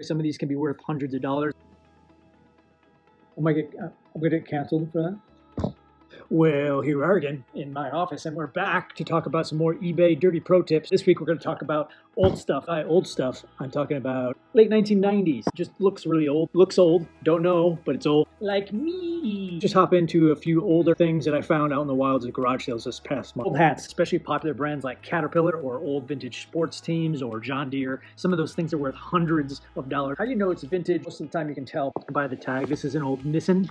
Some of these can be worth hundreds of dollars. I'm gonna get canceled for that. Well, here we are again in my office, and we're back to talk about some more eBay dirty pro tips. This week we're going to talk about old stuff. Old stuff. I'm talking about late 1990s. Just looks really old. Looks old. Don't know, but it's old. Like me. Just hop into a few older things that I found out in the wilds at garage sales this past month. Old hats, especially popular brands like Caterpillar or old vintage sports teams or John Deere. Some of those things are worth hundreds of dollars. How do you know it's vintage? Most of the time you can tell by the tag. This is an old Nissan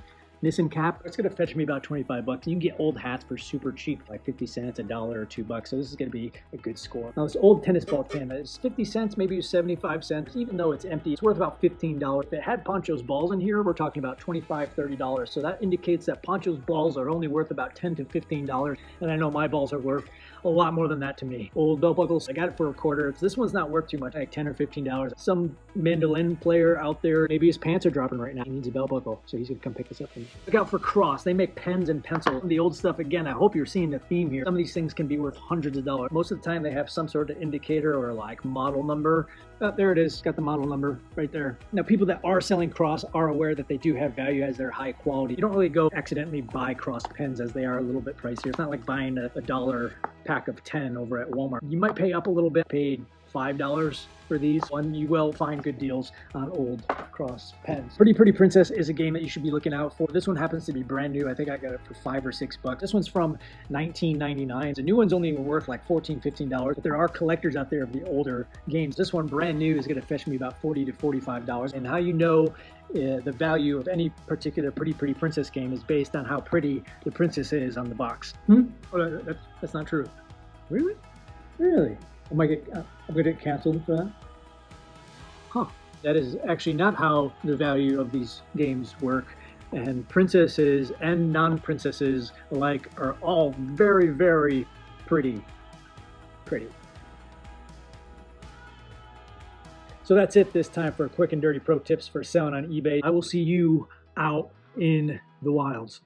cap. It's gonna fetch me about 25 bucks. You can get old hats for super cheap, like 50 cents, $1 or $2. So this is gonna be a good score. Now this old tennis ball tin is 50 cents, maybe 75 cents. Even though it's empty, it's worth about $15. If it had Poncho's balls in here, we're talking about $25, $30. So that indicates that Poncho's balls are only worth about $10 to $15. And I know my balls are worth a lot more than that to me. Old belt buckles, I got it for a quarter. This one's not worth too much, like $10 or $15. Some mandolin player out there, maybe his pants are dropping right now. He needs a belt buckle, so he's gonna come pick this up for me. Look out for Cross. They make pens and pencils. The old stuff, again, I hope you're seeing the theme here. Some of these things can be worth hundreds of dollars. Most of the time they have some sort of indicator or like model number. Oh, there it is. Got the model number right there. Now, people that are selling Cross are aware that they do have value as they're high quality. You don't really go accidentally buy Cross pens as they are a little bit pricier. It's not like buying a dollar pack of 10 over at Walmart. You might pay up a little bit, paid $5 for these, and you will find good deals on old Cross pens. Pretty Princess is a game that you should be looking out for. This one happens to be brand new. I think I got it for $5 or $6. This one's from 1999. The new one's only worth like $14, $15, but there are collectors out there of the older games. This one, brand new, is going to fetch me about $40 to $45. And how you know the value of any particular Pretty Princess game is based on how pretty the princess is on the box. Oh, that's not true. Really? Really? I'm gonna get canceled for that? Huh. That is actually not how the value of these games work. And princesses and non-princesses alike are all very, very pretty. So that's it this time for quick and dirty pro tips for selling on eBay. I will see you out in the wilds.